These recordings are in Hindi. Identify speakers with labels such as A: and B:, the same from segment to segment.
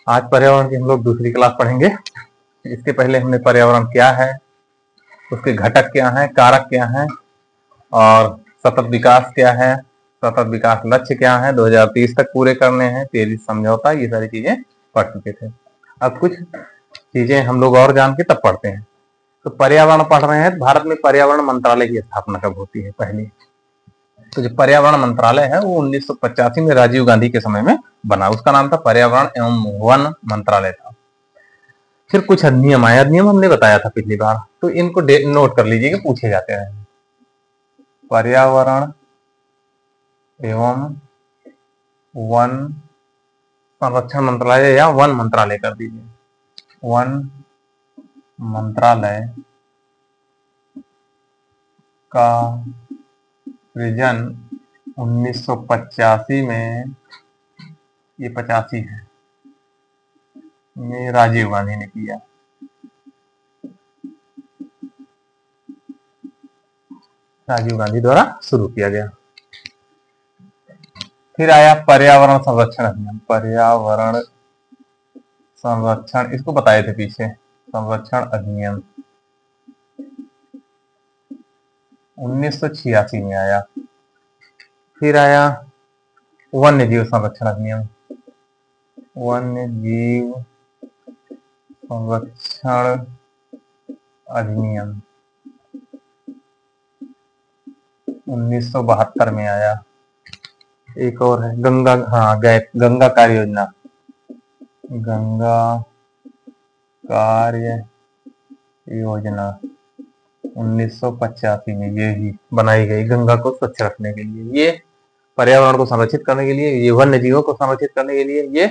A: आज पर्यावरण की हम लोग दूसरी क्लास पढ़ेंगे। इसके पहले हमने पर्यावरण क्या है, उसके घटक क्या हैं, कारक क्या हैं और सतत विकास क्या है, सतत विकास लक्ष्य क्या है, 2030 तक पूरे करने हैं, पेरिस समझौता, ये सारी चीजें पढ़ चुके थे। अब कुछ चीजें हम लोग और जान के तब पढ़ते हैं। तो पर्यावरण पढ़ रहे हैं। भारत में पर्यावरण मंत्रालय की स्थापना कब होती है? पहली तो जो पर्यावरण मंत्रालय है वो 1985 में राजीव गांधी के समय में बना। उसका नाम था पर्यावरण एवं वन मंत्रालय था। फिर कुछ अधिनियम आए। अधिनियम हमने बताया था पिछली बार, तो इनको नोट कर लीजिए कि पूछे जाते हैं। पर्यावरण एवं वन संरक्षण मंत्रालय या वन मंत्रालय कर दीजिए। वन मंत्रालय का सृजन 1985 में, ये 85 है, में राजीव गांधी ने किया। राजीव गांधी द्वारा शुरू किया गया। फिर आया पर्यावरण संरक्षण अधिनियम। पर्यावरण संरक्षण, इसको बताए थे पीछे, संरक्षण अधिनियम 1986 में आया। फिर आया वन्य जीव संरक्षण अधिनियम। वन्य जीव संरक्षण अधिनियम 1972 में आया। एक और है गंगा कार्य योजना। गंगा कार्य योजना 1985 में ये ही बनाई गई, गंगा को स्वच्छ रखने के लिए, ये पर्यावरण को संरक्षित करने के लिए, ये वन्य जीवों को संरक्षित करने के लिए, ये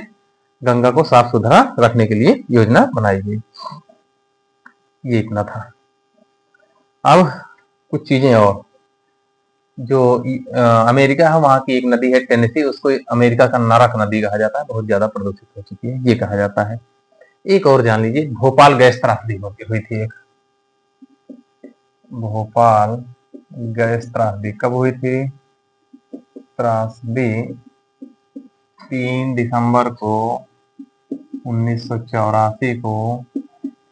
A: गंगा को साफ सुथरा रखने के लिए योजना बनाई गई। ये इतना था। अब कुछ चीजें और, जो अमेरिका है वहां की एक नदी है टेनेसी, उसको अमेरिका का नरक नदी कहा जाता है, बहुत ज्यादा प्रदूषित हो चुकी है, ये कहा जाता है। एक और जान लीजिए, भोपाल गैस त्रासदी हुई थी एक। भोपाल गैस त्रासदी कब हुई थी? त्रासदी 3 दिसंबर को 1984 को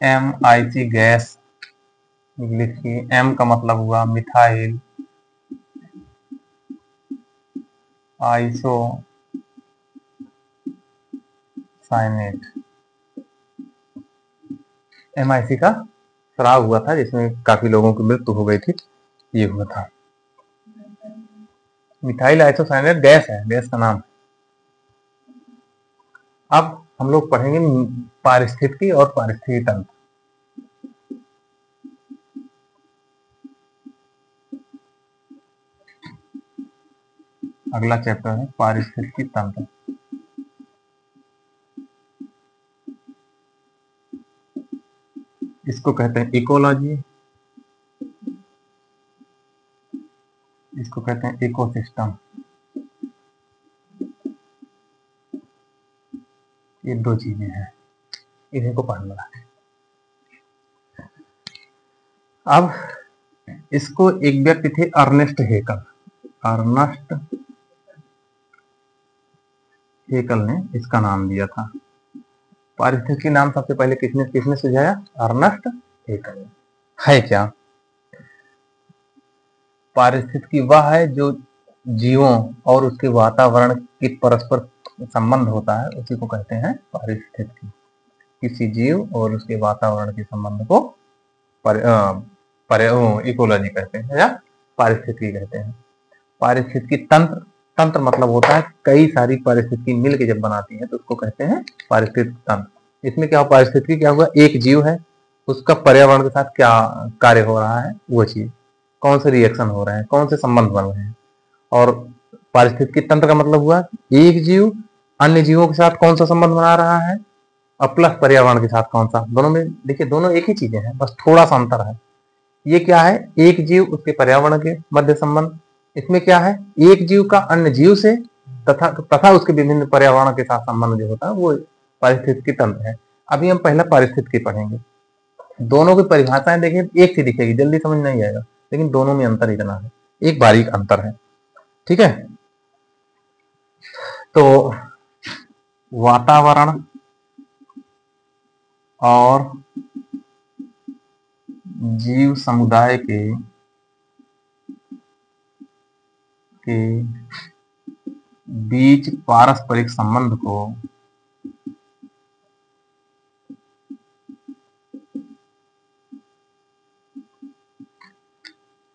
A: MIC गैस लिखी। M का मतलब हुआ मिथाइल आइसो साइनेट। MIC का शराब हुआ था जिसमें काफी लोगों की मृत्यु हो गई थी, ये हुआ था। मिथाइल आइसोसाइनेट गैस है, गैस का नाम। अब हम लोग पढ़ेंगे पारिस्थितिकी और पारिस्थितिकी तंत्र। अगला चैप्टर है पारिस्थितिकी तंत्र। इसको कहते हैं इकोलॉजी, इसको कहते हैं इकोसिस्टम। ये दो चीजें हैं, इन्हीं को पढ़ना है। अब इसको एक व्यक्ति थे अर्नेस्ट हेकल। अर्नेस्ट हेकल ने इसका नाम दिया था। पारिस्थितिकी नाम सबसे पहले किसने किसने सुझाया? अर्नेस्ट हेकल ने। है क्या? पारिस्थितिकी वह है जो जीवों और उसके वातावरण की परस्पर संबंध होता है, उसी को कहते हैं पारिस्थितिकी। किसी जीव और उसके वातावरण के संबंध को इकोलॉजी कहते हैं या पारिस्थितिकी कहते हैं। पारिस्थितिकी तंत्र, तंत्र मतलब होता है कई सारी पारिस्थितिकी मिलकर जब बनाती है तो उसको कहते हैं पारिस्थितिकी तंत्र। इसमें क्या पारिस्थितिकी क्या हुआ? एक जीव है, उसका पर्यावरण के साथ क्या कार्य हो रहा है, वो चीज, कौन से रिएक्शन हो रहे हैं, कौन से संबंध बन रहे हैं। और पारिस्थितिकी तंत्र का मतलब हुआ एक जीव अन्य जीवों के साथ कौन सा संबंध बना रहा है और प्लस पर्यावरण के साथ कौन सा। दोनों में देखिए, दोनों एक ही चीजें हैं, बस थोड़ा सा अंतर है। ये क्या है? एक जीव उसके पर्यावरण के मध्य संबंध। इसमें क्या है? एक जीव का अन्य जीव से तथा उसके विभिन्न पर्यावरण के साथ संबंध जो होता है वो पारिस्थितिकी तंत्र है। अभी हम पहला पारिस्थितिकी पढ़ेंगे। दोनों की परिभाषाएं देखिए एक सी दिखेगी, जल्दी समझ नहीं आएगा, लेकिन दोनों में अंतर इतना है, एक बारीक अंतर है। ठीक है, तो वातावरण और जीव समुदाय के बीच पारस्परिक संबंध को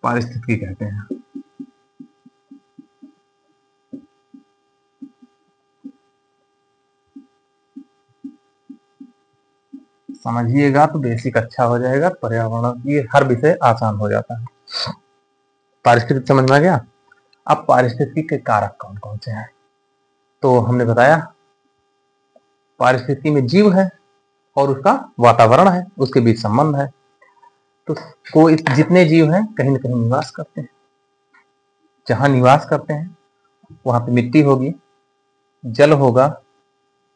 A: पारिस्थितिकी कहते हैं। समझिएगा तो बेसिक अच्छा हो जाएगा, पर्यावरण ये हर विषय आसान हो जाता है। पारिस्थितिकी समझ में आ गया। अब पारिस्थितिकी के कारक कौन कौन से हैं, तो हमने बताया पारिस्थितिकी में जीव है और उसका वातावरण है, उसके बीच संबंध है। तो कोई जितने जीव हैं कहीं न कहीं निवास करते हैं, जहां निवास करते हैं वहां पे मिट्टी होगी, जल होगा,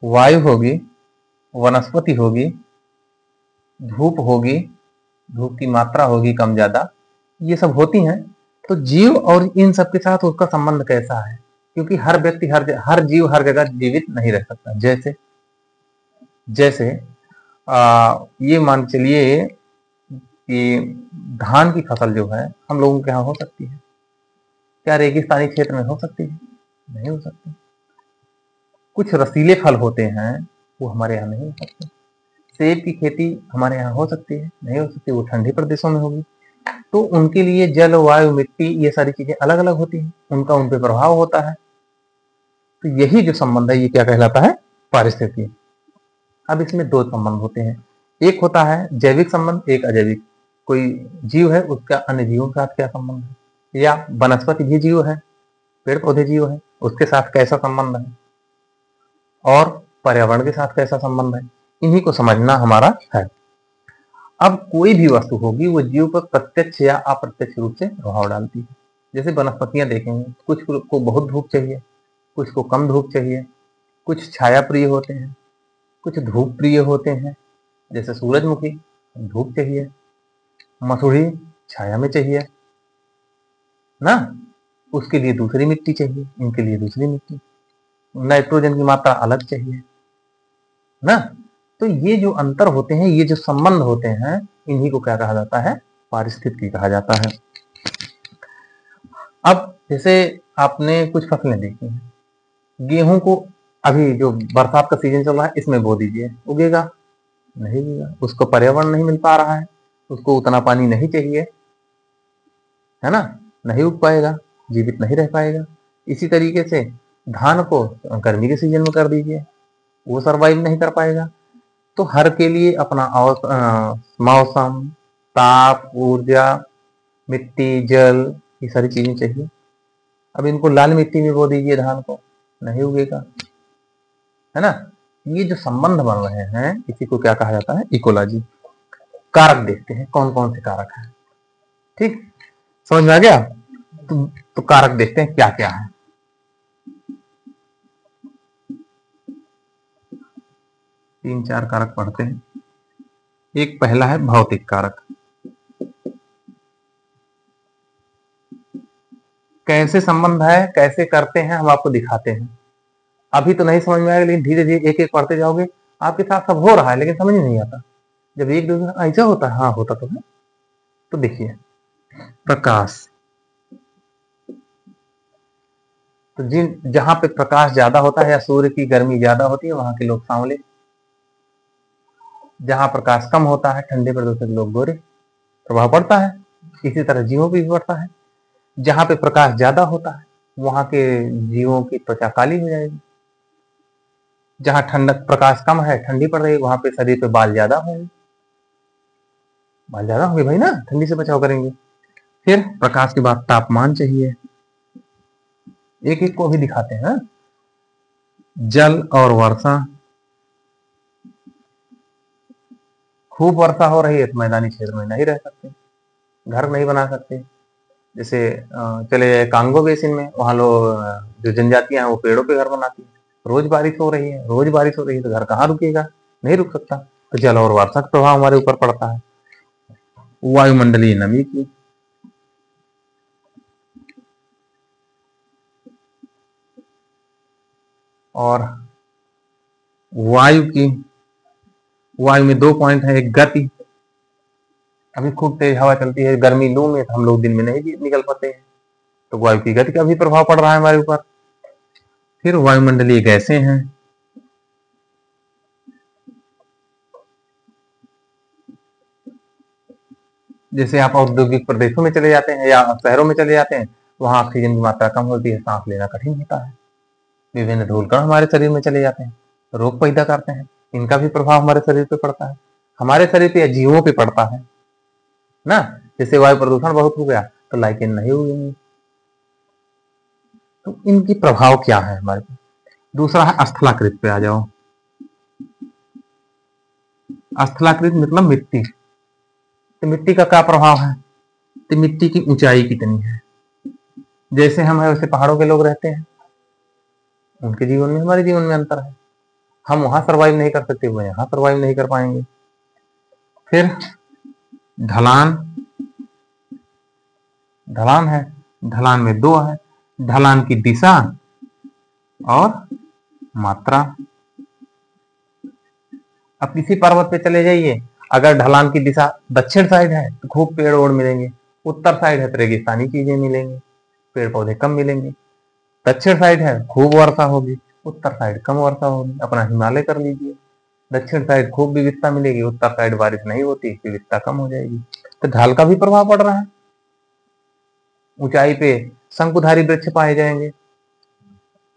A: वायु होगी, वनस्पति होगी, धूप होगी, धूप की मात्रा होगी कम ज्यादा, ये सब होती हैं। तो जीव और इन सब के साथ उसका संबंध कैसा है, क्योंकि हर व्यक्ति हर जीव हर जगह जीवित नहीं रह सकता। जैसे जैसे ये मान चलिए कि धान की फसल जो है हम लोगों के यहाँ हो सकती है, क्या रेगिस्तानी क्षेत्र में हो सकती है? नहीं हो सकती। कुछ रसीले फल होते हैं वो हमारे यहाँ नहीं हो सकते। सेब की खेती हमारे यहाँ हो सकती है? नहीं हो सकती, वो ठंडे प्रदेशों में होगी। तो उनके लिए जल, वायु, मिट्टी ये सारी चीजें अलग अलग होती हैं, उनका उन पे प्रभाव होता है। तो यही जो संबंध है ये क्या कहलाता है? पारिस्थितिकी। अब इसमें दो संबंध होते हैं, एक होता है जैविक संबंध, एक अजैविक। कोई जीव है उसका अन्य जीवों के साथ क्या संबंध है, या वनस्पति भी जीव है, पेड़ पौधे जीव है, उसके साथ कैसा संबंध है, और पर्यावरण के साथ कैसा संबंध है, इन्हीं को समझना हमारा है। अब कोई भी वस्तु होगी वो जीव पर प्रत्यक्ष या अप्रत्यक्ष रूप से प्रभाव डालती है। जैसे वनस्पतियां देखेंगे, कुछ को बहुत धूप चाहिए, कुछ को कम धूप चाहिए, कुछ छाया प्रिय होते हैं, कुछ धूप प्रिय होते हैं। जैसे सूरजमुखी धूप चाहिए, मसूड़ी छाया में चाहिए ना, उसके लिए दूसरी मिट्टी चाहिए, इनके लिए दूसरी मिट्टी, नाइट्रोजन की मात्रा अलग चाहिए ना। तो ये जो अंतर होते हैं, ये जो संबंध होते हैं, इन्हीं को क्या कहा जाता है? पारिस्थितिकी कहा जाता है। अब जैसे आपने कुछ फसलें देखी हैं, गेहूं को अभी जो बरसात का सीजन चल रहा है इसमें बो दीजिए, उगेगा? नहीं उगेगा, उसको पर्यावरण नहीं मिल पा रहा है, उसको उतना पानी नहीं चाहिए, है ना, नहीं उग पाएगा, जीवित नहीं रह पाएगा। इसी तरीके से धान को गर्मी के सीजन में कर दीजिए, वो सरवाइव नहीं कर पाएगा। तो हर के लिए अपना मौसम, ताप, ऊर्जा, मिट्टी, जल, ये सारी चीजें चाहिए। अब इनको लाल मिट्टी में बो दीजिए धान को, नहीं उगेगा, है ना। ये जो संबंध बन रहे हैं इसी को क्या कहा जाता है? इकोलॉजी। कारक देखते हैं कौन कौन से कारक हैं, ठीक, समझ में आ गया। तो कारक देखते हैं क्या क्या है। तीन चार कारक पढ़ते हैं। एक पहला है भौतिक कारक। कैसे संबंध है, कैसे करते हैं, हम आपको दिखाते हैं। अभी तो नहीं समझ में आएगा, लेकिन धीरे धीरे एक एक पढ़ते जाओगे, आपके साथ सब हो रहा है लेकिन समझ नहीं आता। जब एक दूसरा ऐसा होता है, हाँ होता तो है। तो देखिए, प्रकाश, तो जिन जहां पे प्रकाश ज्यादा होता है या सूर्य की गर्मी ज्यादा होती है वहां के लोग सांवले, जहां प्रकाश कम होता है ठंडे प्रदेश के लोग गोरे, प्रभाव पड़ता है। इसी तरह जीवों पर भी पड़ता है। जहां पे प्रकाश ज्यादा होता है वहां के जीवों की त्वचा काली हो जाएगी। जहां ठंडक प्रकाश कम है, ठंडी पड़ रही है, वहां पे शरीर पे बाल ज्यादा होंगे, बाल ज्यादा होंगे भाई ना, ठंडी से बचाव करेंगे। फिर प्रकाश के बाद तापमान चाहिए, एक एक को भी दिखाते हैं। जल और वर्षा, खूब वर्षा हो रही है तो मैदानी क्षेत्र में नहीं रह सकते, घर नहीं बना सकते। जैसे चले जाए कांगो बेसिन में, वहां लोग जो जनजातियां हैं वो पेड़ों पे घर बनाती है। रोज बारिश हो रही है, रोज बारिश हो रही है, तो घर कहाँ रुकेगा? नहीं रुक सकता। तो जल और वर्षा का प्रभाव हमारे ऊपर पड़ता है। वायुमंडलीय नमी की, और वायु की वायु में 2 पॉइंट है, एक गति, अभी खूब तेज हवा चलती है गर्मी लू में, तो हम लोग दिन में नहीं निकल पाते हैं, तो वायु की गति का भी प्रभाव पड़ रहा है हमारे ऊपर। फिर वायुमंडलीय गैसें हैं, जैसे आप औद्योगिक प्रदेशों में चले जाते हैं या शहरों में चले जाते हैं, वहां ऑक्सीजन की मात्रा कम होती है, सांस लेना कठिन होता है, विभिन्न धूलकण हमारे शरीर में चले जाते हैं, रोग पैदा करते हैं, इनका भी प्रभाव हमारे शरीर पे पड़ता है, हमारे शरीर पे या जीवों पे पड़ता है ना। जैसे वायु प्रदूषण बहुत हो गया तो लाइकेन नहीं होगी, तो इनकी प्रभाव क्या है हमारे पे। दूसरा है स्थलाकृत पे आ जाओ। स्थलाकृत मतलब मिट्टी, तो मिट्टी का क्या प्रभाव है, तो मिट्टी की ऊंचाई कितनी है, जैसे हम है वैसे पहाड़ों के लोग रहते हैं, उनके जीवन में हमारे जीवन में अंतर है, हम वहां सर्वाइव नहीं कर सकते, वो यहाँ सर्वाइव नहीं कर पाएंगे। फिर ढलान, ढलान है, ढलान में 2 है, ढलान की दिशा और मात्रा। अब किसी पर्वत पे चले जाइए, अगर ढलान की दिशा दक्षिण साइड है तो खूब पेड़ ओड़ मिलेंगे, उत्तर साइड है तो रेगिस्तानी चीजें मिलेंगी, पेड़ पौधे कम मिलेंगे, दक्षिण साइड है खूब वर्षा होगी, उत्तर साइड कम वर्षा होगी। अपना हिमालय कर लीजिए, दक्षिण साइड खूब विविधता मिलेगी, उत्तर साइड बारिश नहीं होती, विविधता कम हो जाएगी। तो ढाल का भी प्रभाव पड़ रहा है, ऊंचाई पे शंकुधारी वृक्ष पाए जाएंगे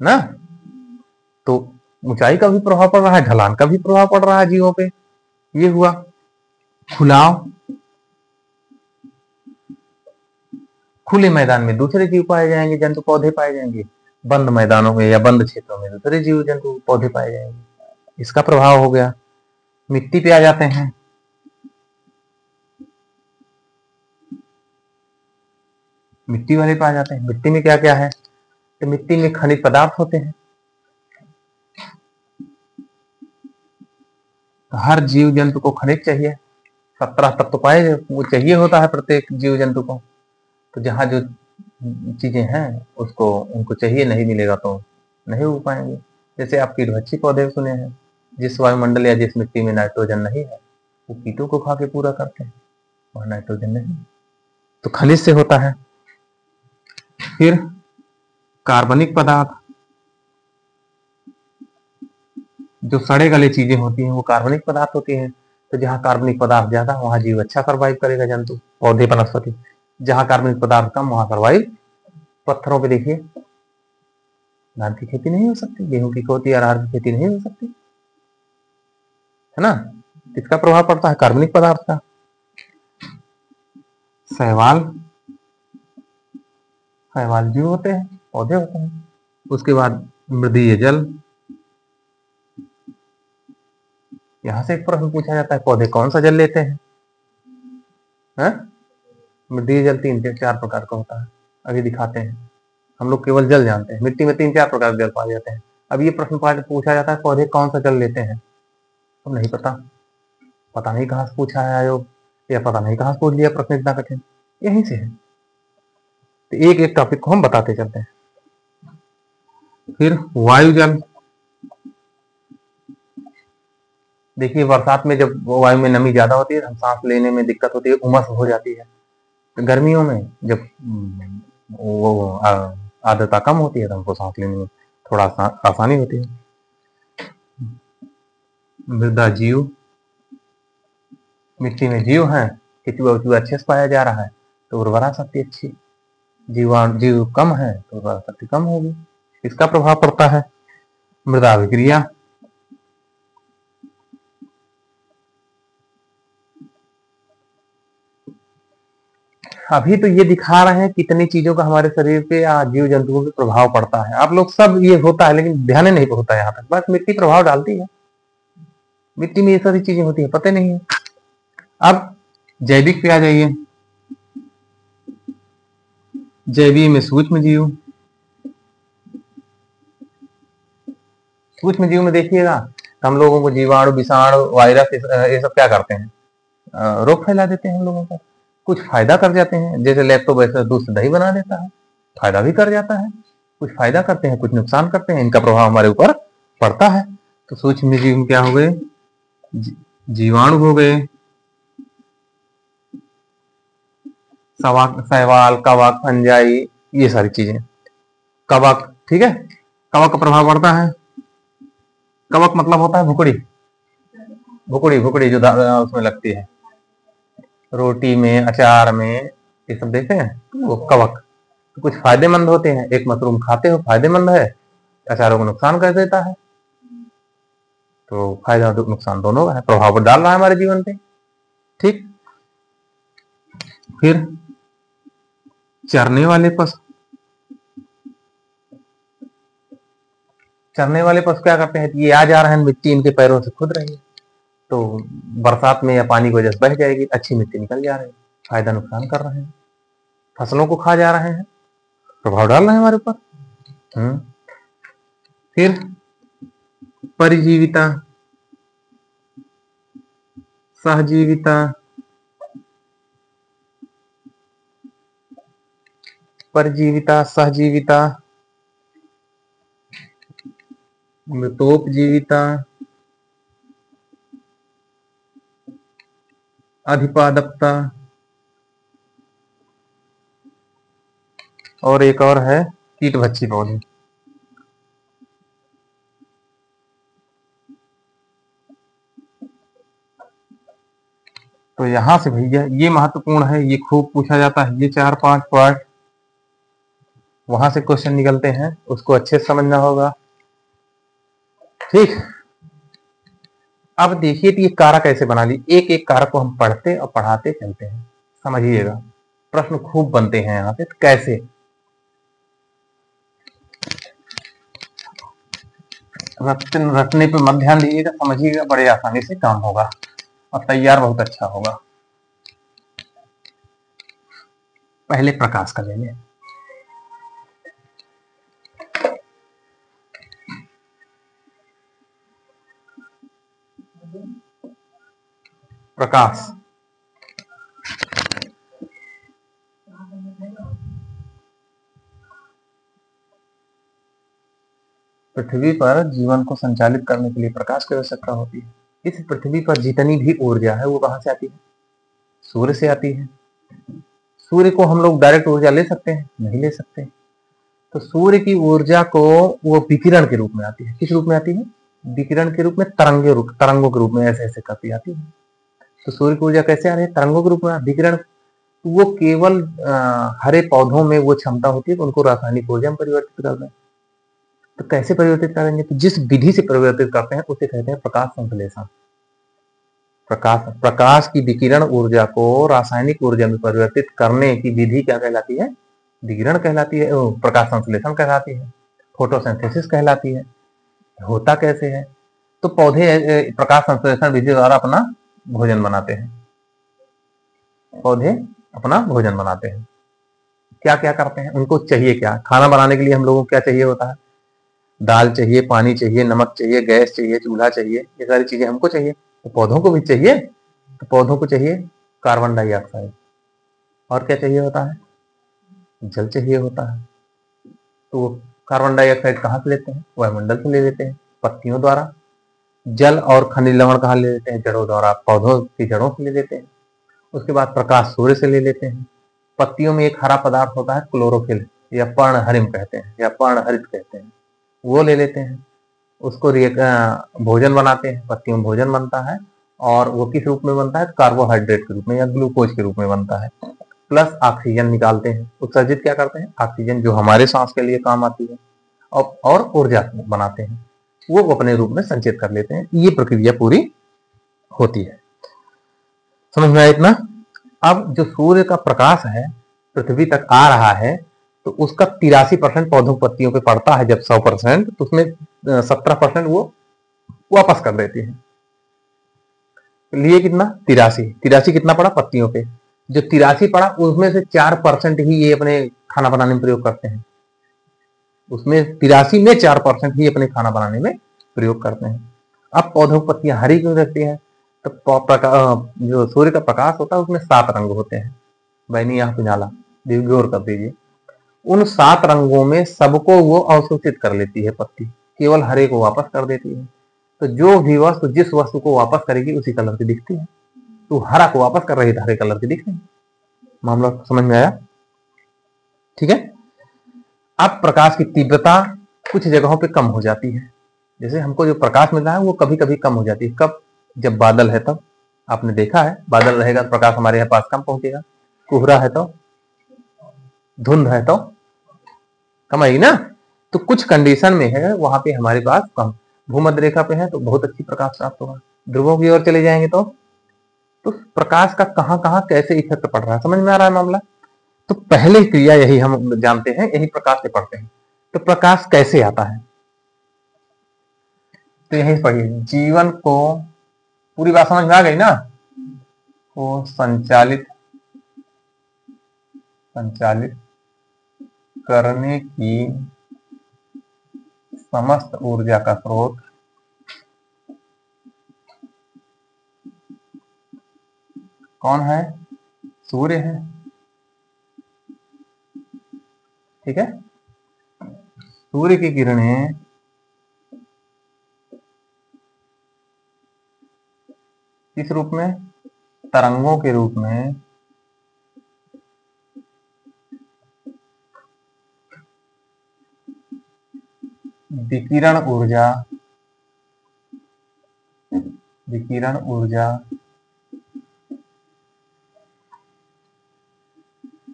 A: ना, तो ऊंचाई का भी प्रभाव पड़ रहा है, ढलान का भी प्रभाव पड़ रहा है जीवों पे। ये हुआ खुलाव, खुले मैदान में दूसरे जीव पाए जाएंगे, जंतु पौधे पाए जाएंगे, बंद मैदानों में या बंद क्षेत्रों में दूसरे जीव जंतु पौधे पाए जाएंगे, इसका प्रभाव हो गया। मिट्टी पे आ जाते हैं, मिट्टी वाले पे आ जाते हैं। मिट्टी में क्या क्या है, तो मिट्टी में खनिज पदार्थ होते हैं, हर जीव जंतु को खनिज चाहिए, 17 तत्व पाए वो चाहिए होता है प्रत्येक जीव जंतु को, तो जहां जो चीजें हैं उसको उनको चाहिए, नहीं मिलेगा तो नहीं हो पाएंगे। जैसे आप कीटभक्षी पौधे सुने हैं, जिस वायुमंडल या जिस मिट्टी में नाइट्रोजन नहीं है वो कीटों को खा के पूरा करते हैं, वहां नाइट्रोजन नहीं, तो खनिज से होता है। फिर कार्बनिक पदार्थ, जो सड़े गले चीजें होती हैं वो कार्बनिक पदार्थ होती हैं, तो जहां कार्बनिक पदार्थ ज्यादा वहां जीव अच्छा सर्वाइव करेगा, जंतु पौधे वनस्पति। जहां कार्बनिक पदार्थ कम वहां सर्वाइव, पत्थरों पे देखिए धान की खेती नहीं हो सकती, गेहूं की खेती, अरहर की खेती नहीं हो सकती, है ना। किसका प्रभाव पड़ता है, कार्बनिक पदार्थ का। शैवाल, शैवाल जीव होते हैं, पौधे होते हैं। उसके बाद मृदीय जल, यहां से एक प्रश्न पूछा जाता है, पौधे कौन सा जल लेते हैं, है? मृदीय जल 3 से 4 प्रकार का होता है, अभी दिखाते हैं। हम लोग केवल जल जानते हैं, मिट्टी में 3-4 प्रकार के जल पाए जाते हैं। अब ये प्रश्न पूछा जाता है पौधे कौन सा जल लेते हैं, तो नहीं पता, पता नहीं कहां से पूछा है आयोग, या पता नहीं कहां से पूछ लिया प्रश्न इतना कठिन, यहीं से है। तो एक एक टॉपिक को हम बताते चलते हैं। फिर वायु जल, देखिए बरसात में जब वायु में नमी ज्यादा होती है, हम सांस लेने में दिक्कत होती है, उमस हो जाती है। गर्मियों में जब वो आर्द्रता कम होती है तो हमको सांस लेने में थोड़ा आसानी होती है। मृदा जीव, मिट्टी में जीव हैं, केचुआ उचुआ अच्छे से पाया जा रहा है तो उर्वरा शक्ति अच्छी, जीव कम है तो उर्वरा शक्ति कम होगी, इसका प्रभाव पड़ता है। मृदा अभिक्रिया, अभी तो ये दिखा रहे हैं कितनी चीजों का हमारे शरीर पे या जीव जंतुओं पे प्रभाव पड़ता है, आप लोग सब ये होता है लेकिन ध्यान नहीं होता है यहाँ तक, बस मिट्टी प्रभाव डालती है, मिट्टी में ये सारी चीजें होती है पता नहीं है। अब जैविक पे आ जाइए, जैविक में सूक्ष्म जीव, सूक्ष्म जीव में देखिएगा हम लोगों को जीवाणु विषाणु वायरस ये सब क्या करते हैं, रोग फैला देते हैं हम लोगों का, कुछ फायदा कर जाते हैं, जैसे लैक्टोबैसिलस दूध से दही बना देता है, फायदा भी कर जाता है, कुछ फायदा करते हैं कुछ नुकसान करते हैं, इनका प्रभाव हमारे ऊपर पड़ता है। तो सूक्ष्म जीव क्या हो गए, जीवाणु हो गए, शैवाल, कवक, फंजाई, ये सारी चीजें। कवक, ठीक है, कवक का प्रभाव बढ़ता है। कवक मतलब होता है भुकड़ी, भुकड़ी भुकड़ी जो उसमें लगती है, रोटी में, अचार में, ये सब देखे हैं, वो कवक। तो कुछ फायदेमंद होते हैं, एक मशरूम खाते हो फायदेमंद है, अचारों को नुकसान कर देता है। तो फायदा नुकसान दोनों है, प्रभाव डाल रहा है हमारे जीवन पे। ठीक, फिर चरने वाले पशु, चरने वाले पशु क्या करते हैं, ये आ जा रहे हैं, मिट्टी इनके पैरों से खुद रही है, तो बरसात में या पानी की वजह से बह जाएगी, अच्छी मिट्टी निकल जा रही है, फायदा नुकसान कर रहे हैं, फसलों को खा जा रहे हैं, प्रभाव डाल रहे हैं हमारे ऊपर। फिर परिजीविता, सहजीविता, परजीविता, सहजीविता, मृतोपजीविता, अधिपादकता, और एक और है कीटभक्षी पौधे। तो यहां से भैया ये महत्वपूर्ण है, ये खूब पूछा जाता है, ये 4-5 पॉइंट वहां से क्वेश्चन निकलते हैं, उसको अच्छे से समझना होगा। ठीक, अब देखिए कि ये कारक कैसे बना ली, एक एक कारक को हम पढ़ते और पढ़ाते चलते हैं, समझिएगा, प्रश्न खूब बनते हैं यहाँ पे। तो कैसे, रटने पे मत ध्यान दीजिएगा, समझिएगा, बड़े आसानी से काम होगा और तैयार बहुत अच्छा होगा। पहले प्रकाश का लेंगे। प्रकाश, पृथ्वी पर जीवन को संचालित करने के लिए प्रकाश की आवश्यकता होती है। इस पृथ्वी पर जितनी भी ऊर्जा है वो कहां से आती है, सूर्य से आती है। सूर्य को हम लोग डायरेक्ट ऊर्जा ले सकते हैं, नहीं ले सकते। तो सूर्य की ऊर्जा को वो विकिरण के रूप में आती है, किस रूप में आती है, विकिरण के रूप में, तरंगों के रूप में, ऐसे ऐसे करती आती है। तो सूर्य की ऊर्जा कैसे आ रही है, तरंगों के रूप में, विकिरण। वो केवल हरे पौधों में वो क्षमता होती है कि उनको रासायनिक ऊर्जा में परिवर्तित कर दें। तो कैसे परिवर्तित करेंगे, तो जिस विधि से परिवर्तित करते हैं उसे कहते हैं प्रकाश संश्लेषण। प्रकाश की विकिरण ऊर्जा को रासायनिक ऊर्जा में परिवर्तित करने की विधि क्या कहलाती है, विकिरण कहलाती है, प्रकाश संश्लेषण कहलाती है, फोटोसिंथेसिस कहलाती है। होता कैसे है, तो पौधे प्रकाश संश्लेषण विधि द्वारा अपना भोजन बनाते हैं, पौधे अपना भोजन बनाते हैं। क्या क्या करते हैं, उनको चाहिए क्या, खाना बनाने के लिए हम लोगों को क्या चाहिए होता है, दाल चाहिए, पानी चाहिए, नमक चाहिए, गैस चाहिए, चूल्हा चाहिए, ये सारी चीजें हमको चाहिए, तो पौधों को भी चाहिए। तो पौधों को चाहिए कार्बन डाइऑक्साइड, और क्या चाहिए होता है, जल चाहिए होता है। तो कार्बन डाइऑक्साइड कहाँ से लेते हैं, वायुमंडल से ले लेते हैं, पत्तियों द्वारा। जल और खनिज लवण कहाँ ले लेते हैं, जड़ों द्वारा, पौधों की जड़ों से ले लेते हैं। उसके बाद प्रकाश सूर्य से ले लेते हैं। पत्तियों में एक हरा पदार्थ होता है क्लोरोफिल, या पर्णहरित कहते हैं, या पर्णहरित कहते हैं, वो ले लेते हैं। उसको भोजन बनाते हैं, पत्तियों में भोजन बनता है, और वो किस रूप में बनता है, कार्बोहाइड्रेट के रूप में या ग्लूकोज के रूप में बनता है। प्लस ऑक्सीजन निकालते हैं, उत्सर्जित क्या करते हैं, ऑक्सीजन, जो हमारे सांस के लिए काम आती है, और ऊर्जा बनाते हैं, वो अपने रूप में संचित कर लेते हैं। ये प्रक्रिया पूरी होती है, समझ में आया इतना। अब जो सूर्य का प्रकाश है पृथ्वी तक आ रहा है, तो उसका 83% पौधों पत्तियों पे पड़ता है। जब 100%, तो उसमें 17% वो वापस कर देती है। लिए कितना, 83 कितना पड़ा पत्तियों पे, जो 83 पड़ा उसमें से 4% ही ये अपने खाना बनाने में प्रयोग करते हैं। उसमें 83 में 4% ही अपने खाना बनाने में प्रयोग करते हैं। अब पौधों पत्तियां हरी क्यों रहती है, तो जो सूर्य का प्रकाश होता है उसमें 7 रंग होते हैं। बैनी यहाँ पिनाला गौर कर दीजिए, उन 7 रंगों में सबको वो अवशोषित कर लेती है पत्ती, केवल हरे को वापस कर देती है। तो जो भी वस्तु जिस वस्तु को वापस करेगी उसी कलर की दिखती है। तो हरा को वापस कर रही है, हरे कलर की दिख रही है। मामला समझ में आया? ठीक है। अब प्रकाश की तीव्रता कुछ जगहों पे कम हो जाती है। जैसे हमको जो प्रकाश मिल रहा है वो कभी कभी कम हो जाती है। कब? जब बादल है तब। आपने देखा है बादल रहेगा तो प्रकाश हमारे यहाँ पास कम पहुंचेगा। कोहरा है तो, धुंध है तो कम आएगी ना। तो कुछ कंडीशन में है वहां पे हमारे पास कम। भूमध्य रेखा पे है तो बहुत अच्छी प्रकाश प्राप्त होगा। ध्रुवों की ओर चले जाएंगे तो प्रकाश का कहां कहां कैसे इफेक्ट पड़ रहा है, समझ में आ रहा है मामला। तो पहले क्रिया यही हम जानते हैं, यही प्रकाश से पढ़ते हैं। तो प्रकाश कैसे आता है, तो यही पढ़िए। जीवन को, पूरी बात समझ में आ गई ना, को संचालित करने की समस्त ऊर्जा का स्रोत कौन है? सूर्य है। ठीक है। सूर्य की किरणें किस रूप में? तरंगों के रूप में विकिरण ऊर्जा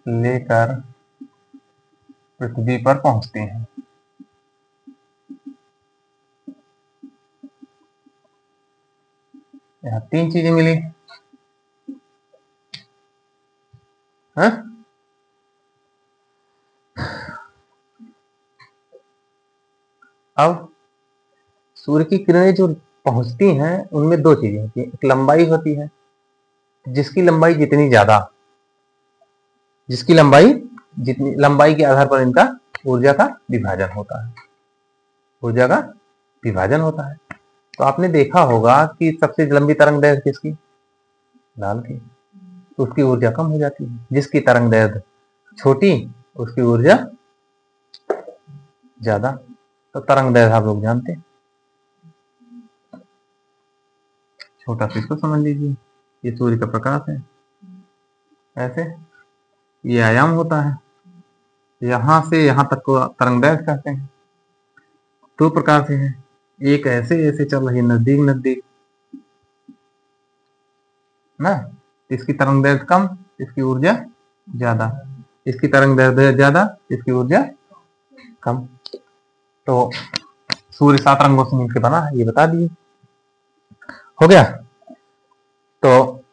A: लेकर पृथ्वी पर पहुंचते हैं। यहाँ तीन चीजें मिली। हाँ? अब सूर्य की किरणें जो पहुंचती हैं उनमें दो चीजें होती हैं। एक लंबाई होती है, जिसकी लंबाई जितनी ज्यादा, जितनी लंबाई के आधार पर इनका ऊर्जा का विभाजन होता है। तो आपने देखा होगा कि सबसे लंबी तरंग दैर्घ्य किसकी? लाल की। तो उसकी ऊर्जा कम हो जाती है। जिसकी तरंग दैर्घ्य छोटी उसकी ऊर्जा ज्यादा। तो तरंग दैर्घ्य आप लोग जानते हैं। छोटा सा इसको समझ लीजिए, ये सूर्य का प्रकाश है। ऐसे ये आयाम होता है, यहां से यहां तक को तरंग दैर्घ्य कहते हैं। दो प्रकार से है, एक ऐसे चल रही है नजदीक ना, इसकी तरंग दैर्घ्य कम, इसकी ऊर्जा ज्यादा। इसकी तरंग दैर्घ्य ज्यादा, इसकी ऊर्जा कम। तो सूर्य 7 रंगों से मिलकर बना है, ये बता दिए। हो गया। तो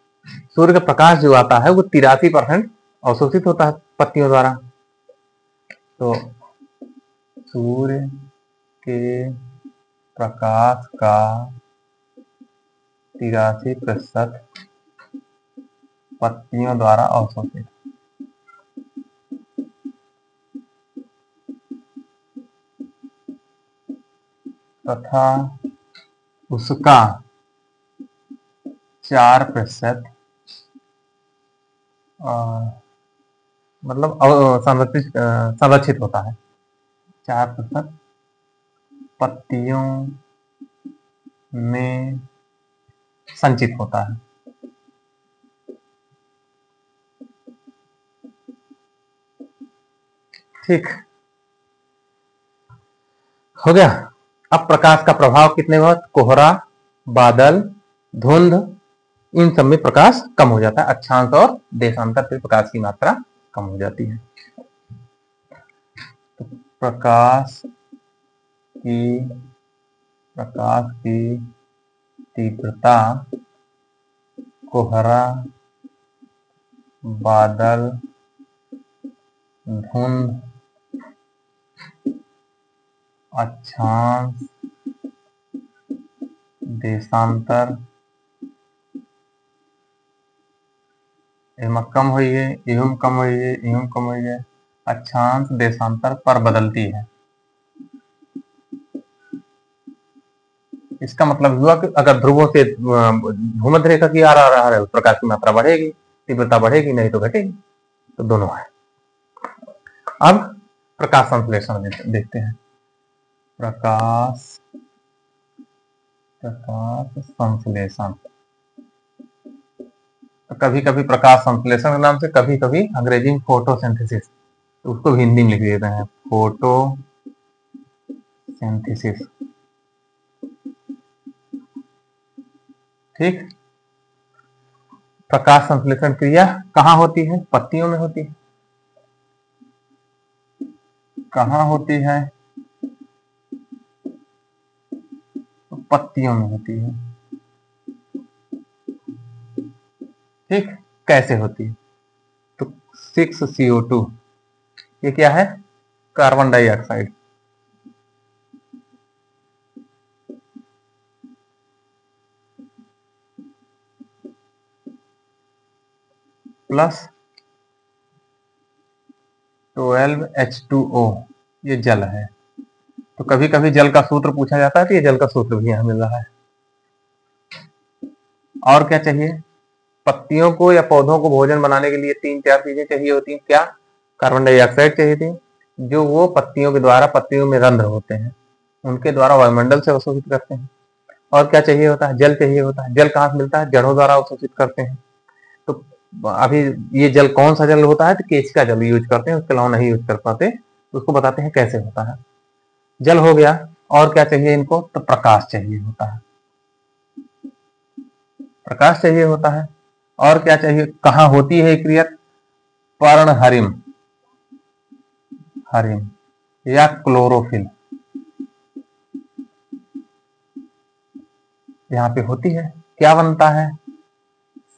A: सूर्य का प्रकाश जो आता है वो 83% अवशोषित होता है पत्तियों द्वारा। तो सूर्य के प्रकाश का 83% पत्तियों द्वारा अवशोषित, तथा उसका 4% मतलब संरक्षित होता है। 4% पत्तियों में संचित होता है। ठीक हो गया। अब प्रकाश का प्रभाव कितने वक्त? कोहरा, बादल, धुंध, इन सब में प्रकाश कम हो जाता है। अक्षांश और देशांतर से प्रकाश की मात्रा कम हो जाती है। तो प्रकाश की तीव्रता कोहरा, बादल, धुंध, अक्षांश, देशांतर कम हुई है, अक्षांश देशांतर पर बदलती है। इसका मतलब हुआ कि अगर ध्रुवों से भूमध्य रेखा की आ रहा है प्रकाश की मात्रा बढ़ेगी, तीव्रता बढ़ेगी, नहीं तो घटेगी। तो दोनों है। अब प्रकाश संश्लेषण देखते हैं। प्रकाश प्रकाश संश्लेषण। तो कभी कभी प्रकाश संश्लेषण के नाम से, कभी कभी अंग्रेजी में फोटोसिंथेसिस, तो उसको भी हिंदी में लिख देते हैं फोटोसिंथेसिस। ठीक। प्रकाश संश्लेषण क्रिया कहाँ होती है? पत्तियों में होती है। कहाँ होती है? तो पत्तियों में होती है। ठीक। कैसे होती है? तो 6CO2, ये क्या है? Carbon dioxide. प्लस 12H2O, ये जल है। तो कभी कभी जल का सूत्र पूछा जाता है, तो ये जल का सूत्र भी यहां मिल रहा है। और क्या चाहिए? पत्तियों को या पौधों को भोजन बनाने के लिए 3-4 चीजें चाहिए होती हैं। क्या? कार्बन डाइऑक्साइड चाहिए थी, जो वो पत्तियों के द्वारा, पत्तियों में रंध्र होते हैं, उनके द्वारा वायुमंडल से अवशोषित करते हैं। और क्या चाहिए होता है? जल चाहिए होता है। जल कहाँ से मिलता है? जड़ों द्वारा अवशोषित करते हैं। तो अभी ये जल कौन सा जल होता है? तो केच का जल यूज करते हैं, उसके अलावा नहीं यूज कर पाते। तो उसको बताते हैं कैसे होता है। जल हो गया, और क्या चाहिए इनको? तो प्रकाश चाहिए होता है। प्रकाश चाहिए होता है। और क्या चाहिए? कहाँ होती है क्रिया? पर्णहरिम, हरिम या क्लोरोफिल, यहाँ पे होती है। क्या बनता है?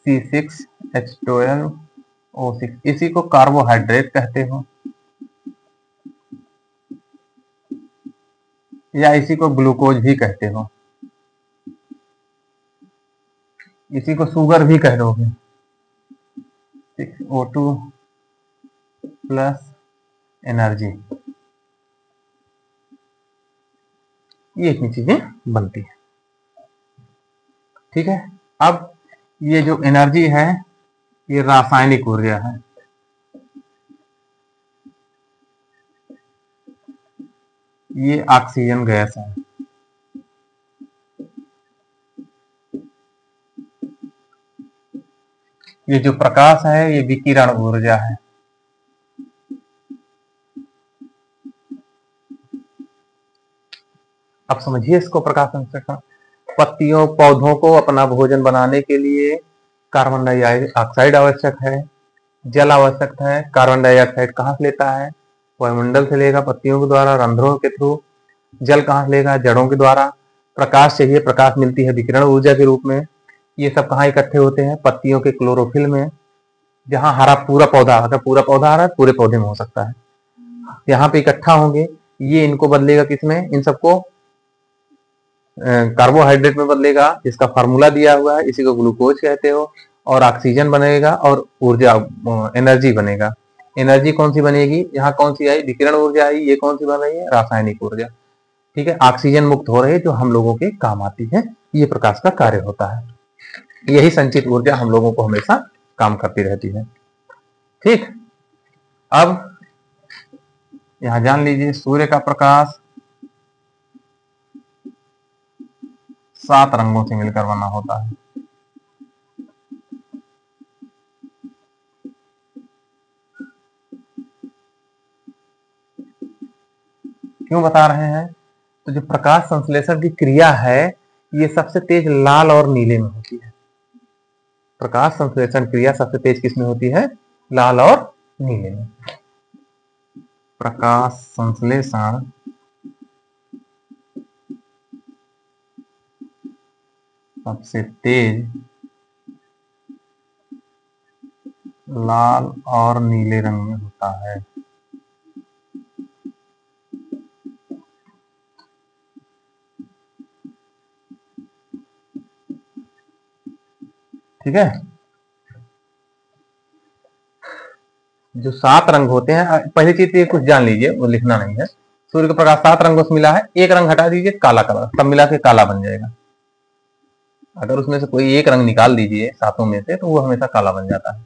A: C6H12O6, इसी को कार्बोहाइड्रेट कहते हो, या इसी को ग्लूकोज भी कहते हो, इसी को शुगर भी कह दोगे। 6O2 प्लस एनर्जी, ये इतनी चीजें बनती है। ठीक है। अब ये जो एनर्जी है, ये रासायनिक ऊर्जा है। ये ऑक्सीजन गैस है। ये जो प्रकाश है, ये विकिरण ऊर्जा है। अब समझिए इसको। प्रकाश संश्लेषण, पत्तियों, पौधों को अपना भोजन बनाने के लिए कार्बन डाइऑक्साइड आवश्यक है, जल आवश्यक है। कार्बन डाइऑक्साइड कहाँ से लेता है? वायुमंडल से लेगा, पत्तियों के द्वारा, रंध्रों के थ्रू। जल कहाँ से लेगा? जड़ों के द्वारा। प्रकाश चाहिए, प्रकाश मिलती है विकिरण ऊर्जा के रूप में। ये सब कहाँ इकट्ठे होते हैं? पत्तियों के क्लोरोफिल में, जहां हरा पूरा पौधा, अगर पूरा पौधा आ रहा है, पूरे पौधे में हो सकता है, यहाँ पे इकट्ठा होंगे। ये इनको बदलेगा किसमें? इन सबको कार्बोहाइड्रेट में बदलेगा, जिसका फार्मूला दिया हुआ है, इसी को ग्लूकोज कहते हो। और ऑक्सीजन बनेगा, और ऊर्जा, एनर्जी बनेगा। एनर्जी कौन सी बनेगी? यहाँ कौन सी आई? विकिरण ऊर्जा आई। ये कौन सी बन रही है? रासायनिक ऊर्जा। ठीक है। ऑक्सीजन मुक्त हो रही है, जो हम लोगों के काम आती है। ये प्रकाश का कार्य होता है। यही संचित ऊर्जा हम लोगों को हमेशा काम करती रहती है। ठीक। अब यहां जान लीजिए, सूर्य का प्रकाश 7 रंगों से मिलकर बना होता है। क्यों बता रहे हैं? तो जो प्रकाश संश्लेषण की क्रिया है, ये सबसे तेज लाल और नीले में होती है। प्रकाश संश्लेषण क्रिया सबसे तेज किसमें होती है? लाल और नीले में। प्रकाश संश्लेषण सबसे तेज लाल और नीले रंग में होता है। ठीक है। जो 7 रंग होते हैं, पहली चीज ये कुछ जान लीजिए, वो लिखना नहीं है। सूर्य का प्रकाश 7 रंगों से मिला है। एक रंग हटा दीजिए, काला कलर, सब मिला के काला बन जाएगा। अगर उसमें से कोई एक रंग निकाल दीजिए सातों में से, तो वो हमेशा काला बन जाता है।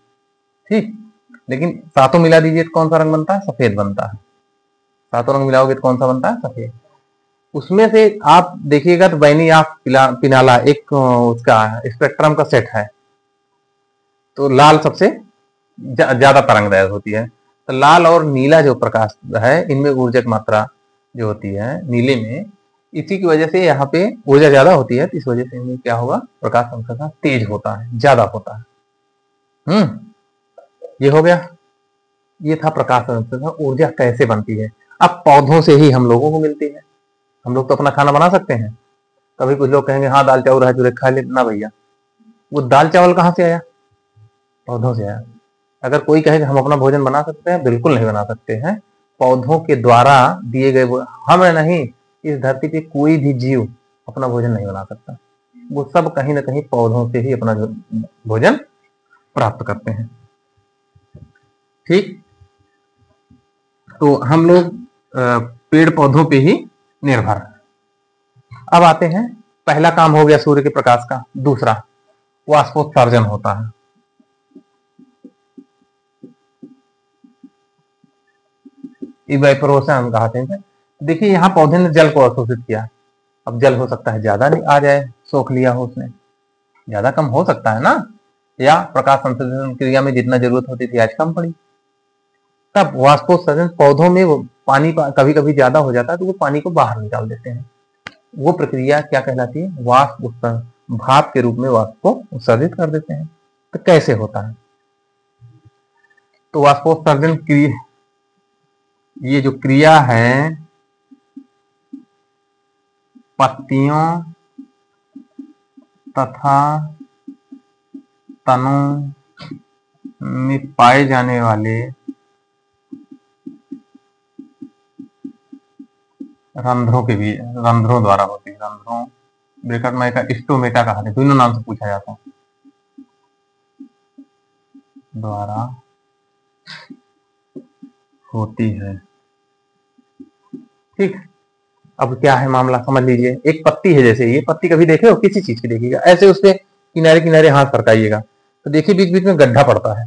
A: ठीक। लेकिन सातों मिला दीजिए तो कौन सा रंग बनता है? सफेद बनता है। सातों रंग मिलाओगे तो कौन सा बनता है? सफेद। उसमें से आप देखिएगा तो बैनी आप पिनाला एक उसका स्पेक्ट्रम का सेट है, तो लाल सबसे ज्यादा तरंगदैर्घ्य होती है। तो लाल और नीला जो प्रकाश है इनमें ऊर्जा की मात्रा जो होती है नीले में, इसी की वजह से यहाँ पे ऊर्जा ज्यादा होती है, तो इस वजह से इनमें क्या होगा, प्रकाश संश्लेषण तेज होता है, ज्यादा होता है। ये हो गया, ये था प्रकाश संश्लेषण। ऊर्जा कैसे बनती है? अब पौधों से ही हम लोगों को मिलती है। हम लोग तो अपना खाना बना सकते हैं। कभी कुछ लोग कहेंगे हाँ दाल चावल है जो खा ले, ना भैया, वो दाल चावल कहाँ से आया? पौधों से आया। अगर कोई कहे कि हम अपना भोजन बना सकते हैं, बिल्कुल नहीं बना सकते हैं। पौधों के द्वारा दिए गए, हम नहीं, इस धरती पे कोई भी जीव अपना भोजन नहीं बना सकता। वो सब कहीं ना कहीं पौधों से ही अपना भोजन प्राप्त करते हैं। ठीक, तो हम लोग पेड़ पौधों पे ही निर्भर है। अब आते हैं, पहला काम हो गया सूर्य के प्रकाश का। दूसरा वाष्पोत्सर्जन होता है। इवेपोरेशन हम कहते हैं। देखिए यहाँ पौधे ने जल को अवशोषित किया। अब जल हो सकता है ज्यादा आ जाए, सोख लिया हो उसने, ज्यादा कम हो सकता है ना, या प्रकाश संश्लेषण क्रिया में जितना जरूरत होती थी आज कम पड़ी। तब वाष्पोत्सर्जन, पौधों में वो पानी कभी कभी ज्यादा हो जाता है तो वो पानी को बाहर निकाल देते हैं। वो प्रक्रिया क्या कहलाती है? वाष्प उत्सर्जन। भाप के रूप में वाष्प को उत्सर्जित कर देते हैं। तो कैसे होता है? तो वाष्पोत्सर्जन क्रिया, ये जो क्रिया है पत्तियों तथा तनों में पाए जाने वाले रंध्रों के भी, रंध्रों द्वारा होती है। रंध्रों ब्रैकेट में का स्टोमेटा कहा है, दोनों नाम से पूछा जाता है, द्वारा होती है। ठीक, अब क्या है मामला समझ लीजिए। एक पत्ती है, जैसे ये पत्ती कभी देखे हो? किसी चीज की देखिएगा, ऐसे उसके किनारे किनारे हाथ सरकाइएगा तो देखिए बीच बीच में गड्ढा पड़ता है,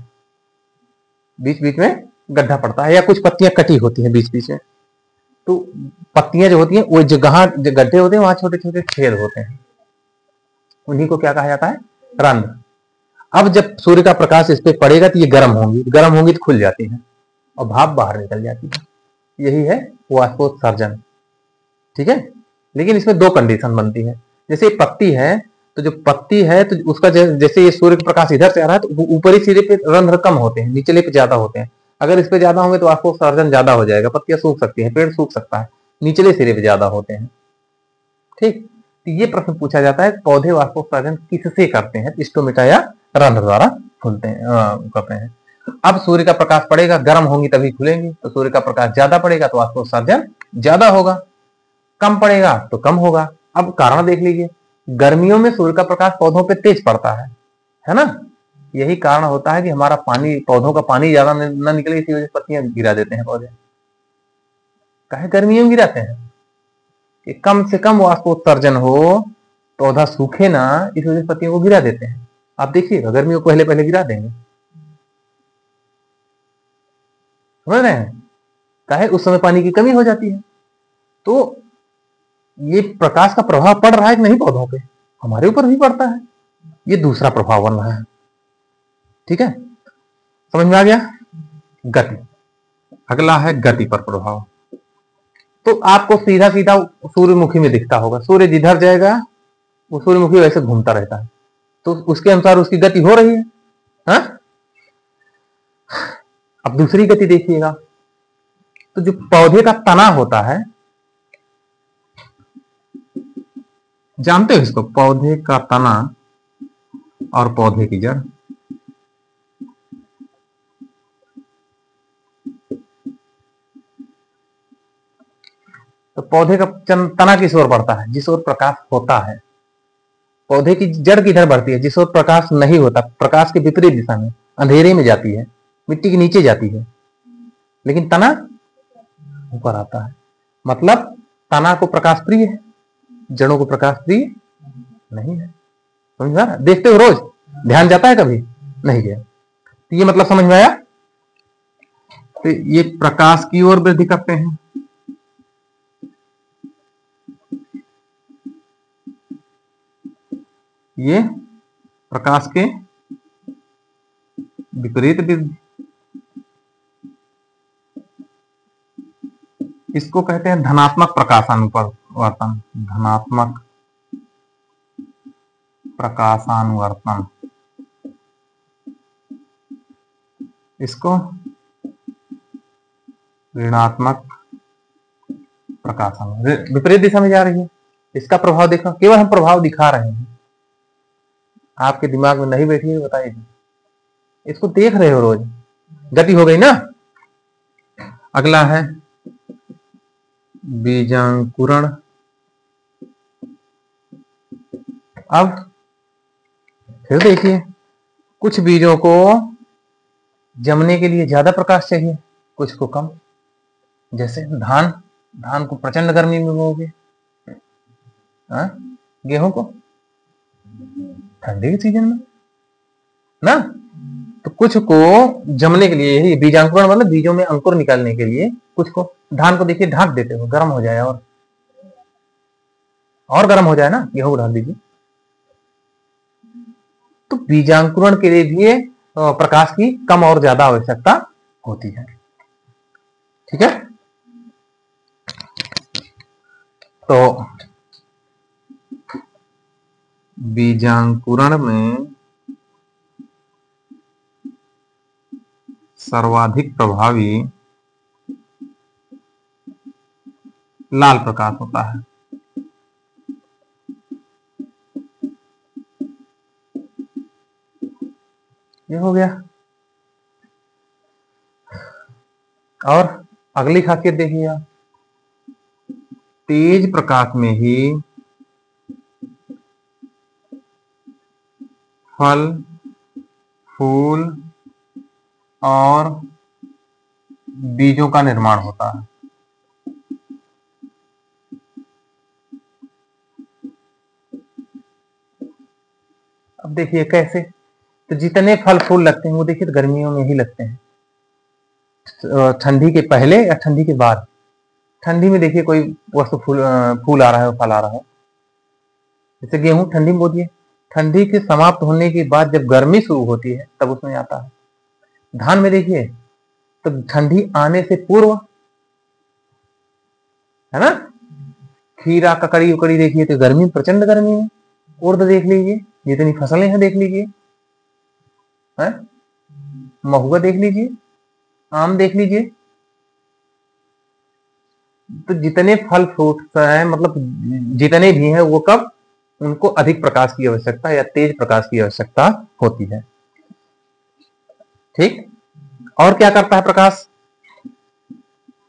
A: बीच बीच में गड्ढा पड़ता है, या कुछ पत्तियां कटी होती हैं बीच बीच में। तो पत्तियां जो होती हैं वो जगह जो गड्ढे होते हैं वहां छोटे छोटे छेद होते हैं, उन्हीं को क्या कहा जाता है? रंध्र। अब जब सूर्य का प्रकाश इस पे पड़ेगा तो ये गर्म होंगी, गर्म होंगी तो खुल जाती है और भाप बाहर निकल जाती है। यही है वाष्पोत्सर्जन। ठीक है, लेकिन इसमें दो कंडीशन बनती है। जैसे पत्ती है, तो जो पत्ती है तो उसका जैसे ये सूर्य का प्रकाश इधर से आ रहा है तो ऊपरी सिरे पे रंध्र कम होते हैं, निचले पे ज्यादा होते हैं। अगर इस पे ज्यादा होंगे तो वाष्पोत्सर्जन ज्यादा हो जाएगा, पत्तियां सूख सकती है, पेड़ सूख सकता है। निचले सिरे पे ज्यादा होते हैं। ठीक, तो ये प्रश्न पूछा जाता है पौधे वाष्पोत्सर्जन किससे करते हैं? स्टोमेटा या रंध्र द्वारा खुलते हैं, करते हैं। अब सूर्य का प्रकाश पड़ेगा, गर्म होंगी तभी खुलेंगी, तो सूर्य का प्रकाश ज्यादा पड़ेगा तो वाष्पोत्सर्जन ज्यादा होगा, कम पड़ेगा तो कम होगा। अब कारण देख लीजिए, गर्मियों में सूर्य का प्रकाश पौधों पे तेज पड़ता है ना? यही कारण होता है कि हमारा पानी, पौधों का पानी ज्यादा न निकले, इसी वजह से पत्तियां गिरा देते हैं पौधे। काहे गर्मियों में गिराते हैं? कि कम से कम वाष्पोत्सर्जन हो, पौधा सूखे ना, इस वजह से पत्तियों को गिरा देते हैं। आप देखिएगा गर्मियों को पहले पहले गिरा देंगे, समझ रहे हैं? काहे? उस समय पानी की कमी हो जाती है। तो ये प्रकाश का प्रभाव पड़ रहा है कि नहीं पौधों पे? हमारे ऊपर भी पड़ता है। ये दूसरा प्रभाव बन रहा है। ठीक है, समझ में आ गया? गति, अगला है गति पर प्रभाव। तो आपको सीधा सीधा सूर्यमुखी में दिखता होगा, सूर्य जिधर जाएगा वो सूर्यमुखी वैसे घूमता रहता है, तो उसके अनुसार उसकी गति हो रही है। हा? अब दूसरी गति देखिएगा, तो जो पौधे का तना होता है, जानते हो इसको? पौधे का तना और पौधे की जड़। तो पौधे का तना किस ओर बढ़ता है? जिस ओर प्रकाश होता है। पौधे की जड़ किधर बढ़ती है? जिस ओर प्रकाश नहीं होता, प्रकाश के विपरीत दिशा में, अंधेरे में जाती है, मिट्टी के नीचे जाती है। लेकिन तना ऊपर आता है। मतलब तना को प्रकाश प्रिय है, जड़ों को प्रकाश प्रिय नहीं है। समझ में आ रहा? देखते हो रोज, ध्यान जाता है कभी? नहीं गया। तो ये मतलब समझ में आया? तो ये प्रकाश की ओर वृद्धि करते हैं, ये प्रकाश के विपरीत इसको कहते हैं धनात्मक प्रकाशानुवर्तन। धनात्मक प्रकाशानुवर्तन, इसको ऋणात्मक प्रकाशानुवर्तन। विपरीत दिशा में जा रही है, इसका प्रभाव देखो। केवल हम प्रभाव दिखा रहे हैं, आपके दिमाग में नहीं बैठी है, बताइए। इसको देख रहे हो रोज, गति हो गई ना। अगला है बीजांकुरण। अब फिर देखिए, कुछ बीजों को जमने के लिए ज्यादा प्रकाश चाहिए, कुछ को कम। जैसे धान को प्रचंड गर्मी में बोओगे, गेहूं को ठंडी के सीजन में ना। तो कुछ को जमने के लिए, यही बीजांकुरण मतलब बीजों में अंकुर निकालने के लिए, कुछ को, धान को देखिए ढाक देते हो, गर्म हो जाए और गर्म हो जाए ना, गेहूं ढाक दीजिए। तो बीजांकुरण के लिए भी प्रकाश की कम और ज्यादा आवश्यकता होती है। ठीक है, तो बीजांकुरण में सर्वाधिक प्रभावी लाल प्रकाश होता है। ये हो गया। और अगली खासियत देखिए आप, तेज प्रकाश में ही फल, फूल और बीजों का निर्माण होता है। अब देखिए कैसे, तो जितने फल फूल लगते हैं वो देखिए तो गर्मियों में ही लगते हैं, ठंडी के पहले या ठंडी के बाद। ठंडी में देखिए कोई वस्तु फूल आ रहा है, फल आ रहा है। जैसे गेहूं ठंडी में बोदिए, ठंडी के समाप्त होने के बाद जब गर्मी शुरू होती है तब उसमें आता है। धान में देखिए तो ठंडी आने से पूर्व, है ना। खीरा, ककड़ी उकड़ी देखिए तो गर्मी, प्रचंड गर्मी में। उर्द देख लीजिए, जितनी फसलें हैं देख लीजिए, महुआ देख लीजिए, आम देख लीजिए। तो जितने फल फ्रूट हैं, मतलब जितने भी हैं, वो कब, उनको अधिक प्रकाश की आवश्यकता या तेज प्रकाश की आवश्यकता होती है। ठीक, और क्या करता है प्रकाश?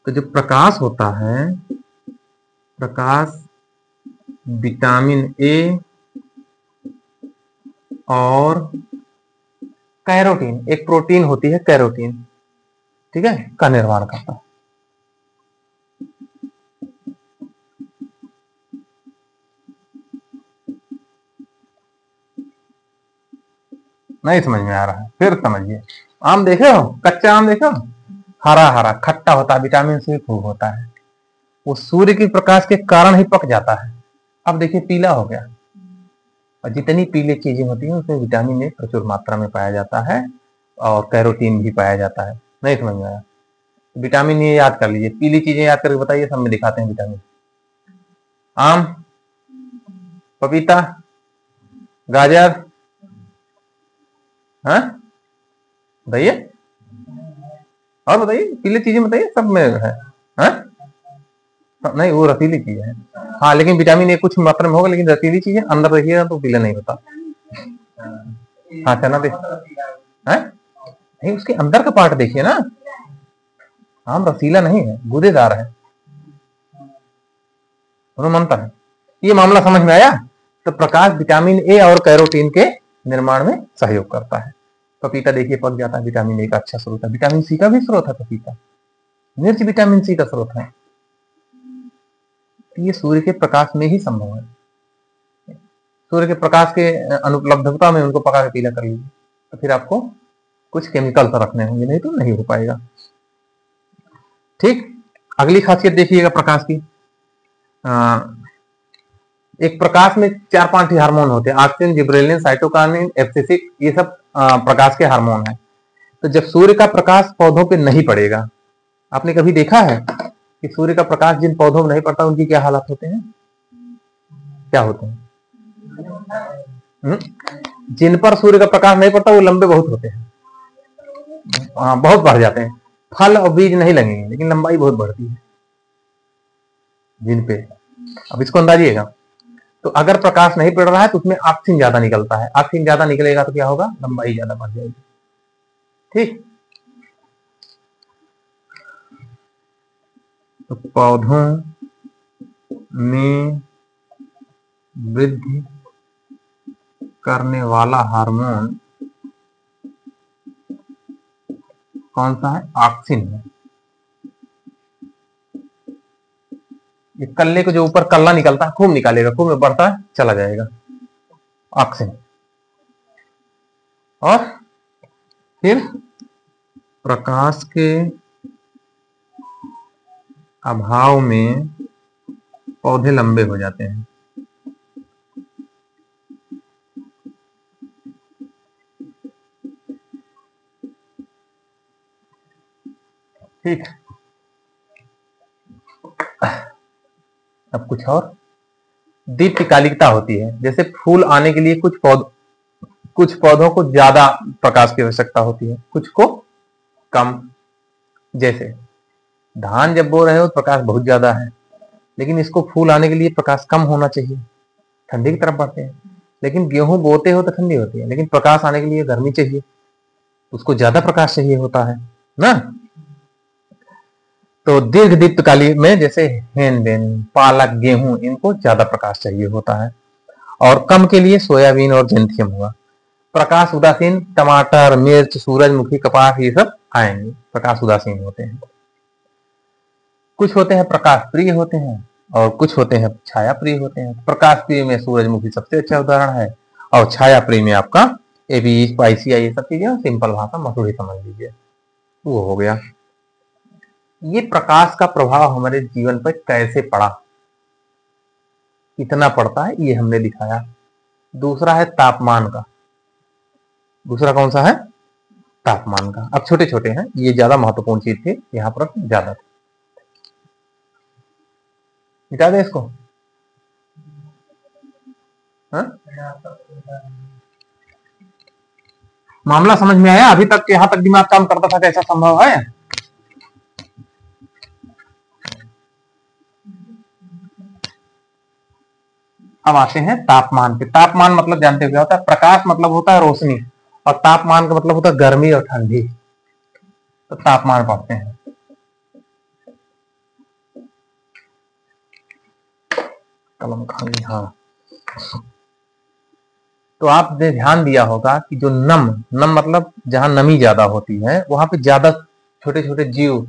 A: तो जो प्रकाश होता है, प्रकाश विटामिन ए और कैरोटीन, एक प्रोटीन होती है कैरोटीन, ठीक है, का निर्माण करता है। नहीं समझ में आ रहा है, फिर समझिए। आम देखे हो, कच्चा आम देखे हो, हरा हरा खट्टा होता है, विटामिन सी खूब होता है। वो सूर्य के प्रकाश के कारण ही पक जाता है। अब देखिए पीला हो गया, और जितनी पीली चीजें होती हैं उसमें विटामिन ए प्रचुर मात्रा में पाया जाता है और कैरोटीन भी पाया जाता है। नहीं समझ में आया? विटामिन ए याद कर लीजिए, पीली चीजें याद करके बताइए, सब में दिखाते हैं विटामिन। आम, पपीता, गाजर, बताइए, और बताइए, पीली चीजें बताइए, सब में है। नहीं, वो रसीली चीज है। हाँ, लेकिन विटामिन ए कुछ मात्रा में होगा, लेकिन रसीली चीजें अंदर रखिएगा तो पीला नहीं होता। हाँ, चना दे, नहीं, उसके अंदर का पार्ट देखिए ना। आम रसीला नहीं है, गूदेदार है, मनता है। ये मामला समझ में आया? तो प्रकाश विटामिन ए और कैरोटीन के निर्माण में सहयोग करता है। पपीता देखिए पक जाता है, विटामिन ए का अच्छा स्रोत है। विटामिन सी का भी स्रोत है पपीता, मिर्च विटामिन सी का स्रोत है। ये सूर्य के प्रकाश में ही संभव है। सूर्य के प्रकाश के अनुपलब्धता में उनको पका के पीला कर लीजिए, तो फिर आपको कुछ केमिकल तो रखने होंगे, नहीं तो नहीं हो पाएगा। ठीक, अगली खासियत देखिएगा प्रकाश की, एक प्रकाश में 4-5 हार्मोन होते हैं, ऑक्सीजन, जिब्रेलिन, साइटोकाइनिन, एब्सिसिक, ये सब प्रकाश के हार्मोन हैं। तो जब सूर्य का प्रकाश पौधों पे नहीं पड़ेगा, आपने कभी देखा है कि सूर्य का प्रकाश जिन पौधों में नहीं पड़ता उनकी क्या हालत होते हैं, क्या होते हैं? जिन पर सूर्य का प्रकाश नहीं पड़ता वो लंबे बहुत होते हैं, बहुत बढ़ जाते हैं। फल और बीज नहीं लगेंगे लेकिन लंबाई बहुत बढ़ती है जिन पे। अब इसको अंदाजिएगा, तो अगर प्रकाश नहीं पड़ रहा है तो उसमें ऑक्सीजन ज्यादा निकलता है, ऑक्सीजन ज्यादा निकलेगा तो क्या होगा, लंबाई ज्यादा बढ़ जाएगी। ठीक, तो पौधों में वृद्धि करने वाला हार्मोन कौन सा है, ऑक्सिन है। ये कल्ले को जो ऊपर कल्ला निकलता है, खूब निकालेगा, खूब बढ़ता है, चला जाएगा, ऑक्सिन। और फिर प्रकाश के अभाव में पौधे लंबे हो जाते हैं। ठीक, अब कुछ और दीप्तिकालिकता होती है। जैसे फूल आने के लिए कुछ पौधों को ज्यादा प्रकाश की आवश्यकता होती है, कुछ को कम। जैसे धान जब बो रहे हो तो प्रकाश बहुत ज्यादा है, लेकिन इसको फूल आने के लिए प्रकाश कम होना चाहिए, ठंडी की तरफ बढ़ते हैं। लेकिन गेहूं बोते हो तो ठंडी होती है, लेकिन प्रकाश आने के लिए गर्मी चाहिए, उसको ज्यादा प्रकाश चाहिए होता है ना। तो दीर्घ दीप्तकाली में जैसे हेन बेन, पालक, गेहूं, इनको ज्यादा प्रकाश चाहिए होता है। और कम के लिए सोयाबीन और जेंथियम हुआ। प्रकाश उदासीन टमाटर, मिर्च, सूरजमुखी, कपास, ये सब आएंगे, प्रकाश उदासीन होते हैं। कुछ होते हैं प्रकाश प्रिय होते हैं और कुछ होते हैं छाया प्रिय होते हैं। प्रकाश प्रिय में सूरजमुखी सबसे अच्छा उदाहरण है, और छाया प्रिय में आपका एबी, स्पाइसिया, ये सब चीजें, सिंपल भाषा मसूरी समझ लीजिए, वो हो गया। ये प्रकाश का प्रभाव हमारे जीवन पर कैसे पड़ा, कितना पड़ता है, ये हमने दिखाया। दूसरा है तापमान का, दूसरा कौन सा है, तापमान का। अब छोटे छोटे हैं, ये ज्यादा महत्वपूर्ण चीज थी, यहाँ पर ज्यादा थी। मिटा दे इसको, हा? मामला समझ में आया? अभी तक यहां तक दिमाग काम करता था, कैसा संभव है? अब आते हैं तापमान पे। तापमान मतलब जानते हो क्या होता है? प्रकाश मतलब होता है रोशनी, और तापमान का मतलब होता है गर्मी और ठंडी। तो तापमान पढ़ते हैं। कलम खाली, हाँ। तो आपने ध्यान दिया होगा कि जो नम मतलब जहां नमी ज्यादा होती है वहां पे ज्यादा छोटे छोटे जीव,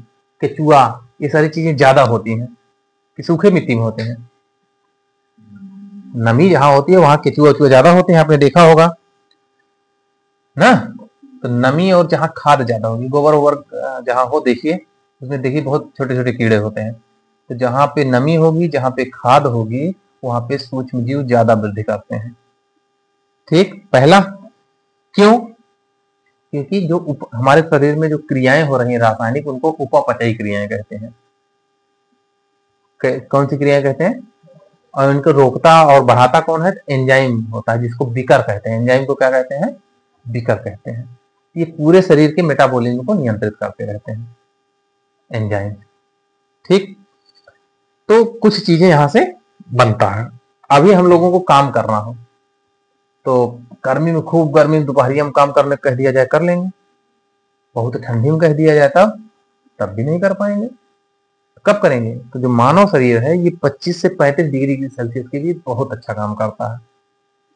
A: केचुआ, ये सारी चीजें ज्यादा होती हैं कि सूखे मिट्टी में होते हैं। नमी जहां होती है वहां केचुआ ज्यादा होते हैं, आपने देखा होगा ना। तो नमी और जहां खाद ज्यादा होगी, गोबर वोबर जहां हो, देखिए उसमें देखिए बहुत छोटे छोटे कीड़े होते हैं। तो जहां पे नमी होगी, जहां पे खाद होगी, वहां पे सूक्ष्म जीव ज्यादा वृद्धि करते हैं। ठीक, पहला क्यों? क्योंकि जो हमारे शरीर में जो क्रियाएं हो रही हैं रासायनिक, उनको उपापचयी क्रियाएं कहते हैं। कौन सी क्रियाएं कहते हैं? और इनको रोकता और बढ़ाता कौन है? एंजाइम होता है, जिसको बीकर कहते हैं। एंजाइम को क्या कहते हैं? बीकर कहते हैं। ये पूरे शरीर के मेटाबॉलिज्म को नियंत्रित करते रहते हैं एंजाइम। ठीक, तो कुछ चीजें यहां से बनता है। अभी हम लोगों को काम करना हो तो गर्मी में, खूब गर्मी में दोपहरिया में काम करने कह दिया जाए, कर लेंगे। बहुत ठंडी में कह दिया जाए तब भी नहीं कर पाएंगे। कब करेंगे? तो जो मानव शरीर है ये 25 से 35 डिग्री सेल्सियस के लिए बहुत अच्छा काम करता है।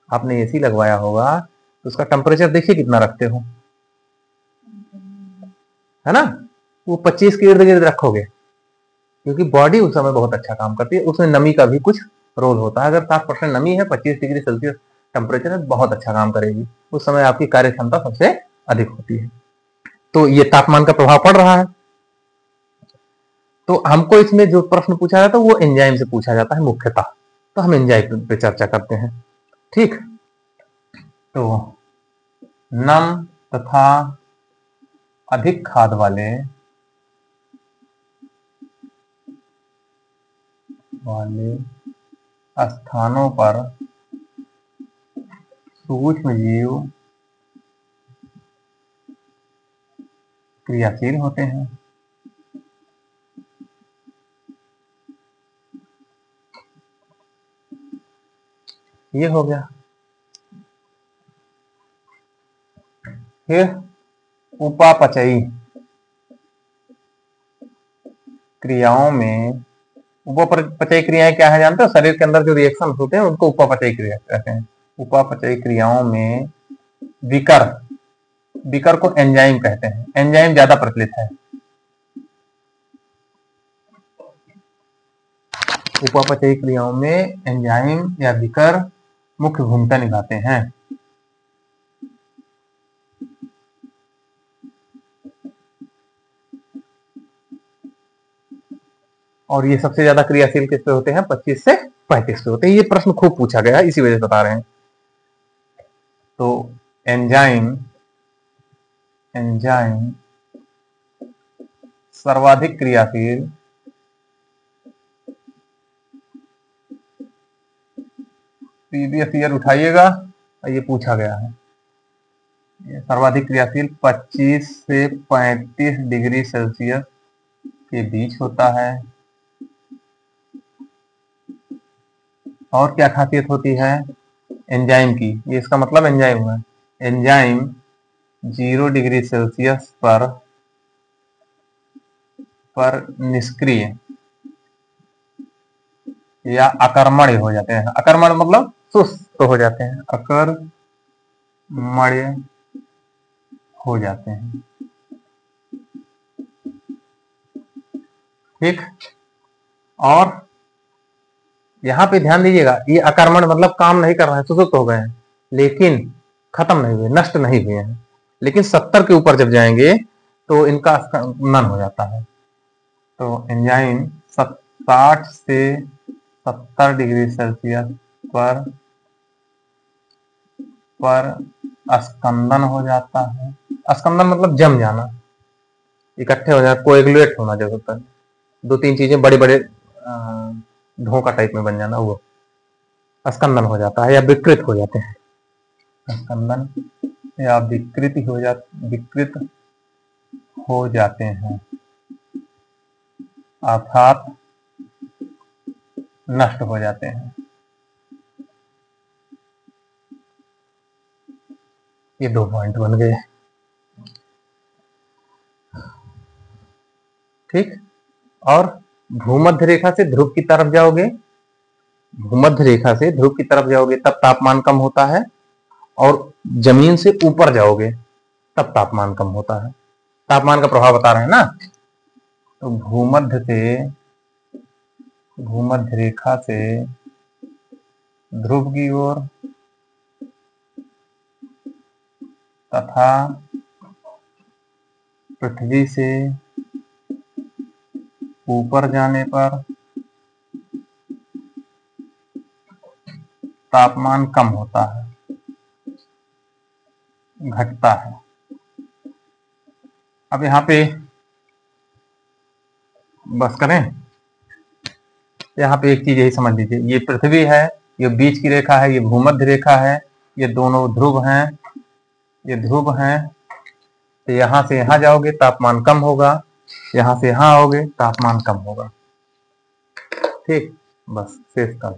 A: आपने एसी लगवाया होगा तो उसका टेम्परेचर देखिए कितना रखते हो, है ना। वो 25 के इर्द गिर्द रखोगे, क्योंकि बॉडी उस समय बहुत अच्छा काम करती है। उसमें नमी का भी कुछ रोल होता है। अगर 7% नमी है, 25 डिग्री सेल्सियस टेम्परेचर है, बहुत अच्छा काम करेगी। उस समय आपकी कार्य क्षमता सबसे अधिक होती है। तो ये तापमान का प्रभाव पड़ रहा है। तो हमको इसमें जो प्रश्न पूछा जाता है वो एंजाइम से पूछा जाता है मुख्यतः। तो हम एंजाइम पे चर्चा करते हैं। ठीक, तो नम तथा अधिक खाद वाले स्थानों पर सूक्ष्म जीव क्रियाशील होते हैं। ये हो गया। फिर उपापचयी क्रियाओं में, उपापचयी क्रियाएं क्या है जानते हो? शरीर के अंदर जो रिएक्शन होते हैं उनको उपापचयी क्रिया कहते हैं। उपापचयी क्रियाओं में विकर को एंजाइम कहते हैं। एंजाइम ज्यादा प्रचलित है। उपापचयी क्रियाओं में एंजाइम या विकर मुख्य भूमिका निभाते हैं। और ये सबसे ज्यादा क्रियाशील किस पे होते हैं? 25 से 35 पे होते हैं। ये प्रश्न खूब पूछा गया है, इसी वजह से बता रहे हैं। तो एंजाइम सर्वाधिक क्रियाशील प्रीवियस ईयर उठाइएगा, ये पूछा गया है। ये सर्वाधिक क्रियाशील 25 से 35 डिग्री सेल्सियस के बीच होता है। और क्या खासियत होती है एंजाइम की? ये इसका मतलब एंजाइम है। एंजाइम 0 डिग्री सेल्सियस पर निष्क्रिय या अकर्मण्य हो जाते हैं। अकर्मण्य मतलब सुस्त हो जाते हैं। अकर्मण्य हो जाते हैं। ठीक, और यहां पे ध्यान दीजिएगा, ये अकर्मण्य मतलब काम नहीं कर रहा है, सुसुप्त हो गए हैं, लेकिन खत्म नहीं हुए, नष्ट नहीं हुए हैं। लेकिन 70 के ऊपर जब जाएंगे तो इनका स्खलन हो जाता है। तो एंजाइम 60 से 70 डिग्री सेल्सियस पर स्कंदन हो जाता है। स्कंदन मतलब जम जाना, इकट्ठे हो जाना, कोएगुलेट होना जो होता है। 2-3 चीजें बड़े बड़े ढोंका टाइप में बन जाना, वो स्कंदन हो जाता है या विकृत हो जाते हैं। स्कंदन या विकृत हो जाते हैं, अर्थात नष्ट हो जाते हैं। ये 2 पॉइंट बन गए। ठीक, और भूमध्य रेखा से ध्रुव की तरफ जाओगे, भूमध्य रेखा से ध्रुव की तरफ जाओगे तब तापमान कम होता है, और जमीन से ऊपर जाओगे तब तापमान कम होता है। तापमान का प्रभाव बता रहे हैं ना। तो भूमध्य रेखा से ध्रुव की ओर तथा पृथ्वी से ऊपर जाने पर तापमान कम होता है, घटता है। अब यहाँ पे बस करें, यहाँ पे एक चीज यही समझ लीजिए, ये पृथ्वी है, ये बीच की रेखा है, ये भूमध्य रेखा है, ये दोनों ध्रुव हैं, ये ध्रुव हैं। तो यहाँ से यहाँ जाओगे तापमान कम होगा, यहाँ से यहाँ आओगे तापमान कम होगा। ठीक, बस शेष का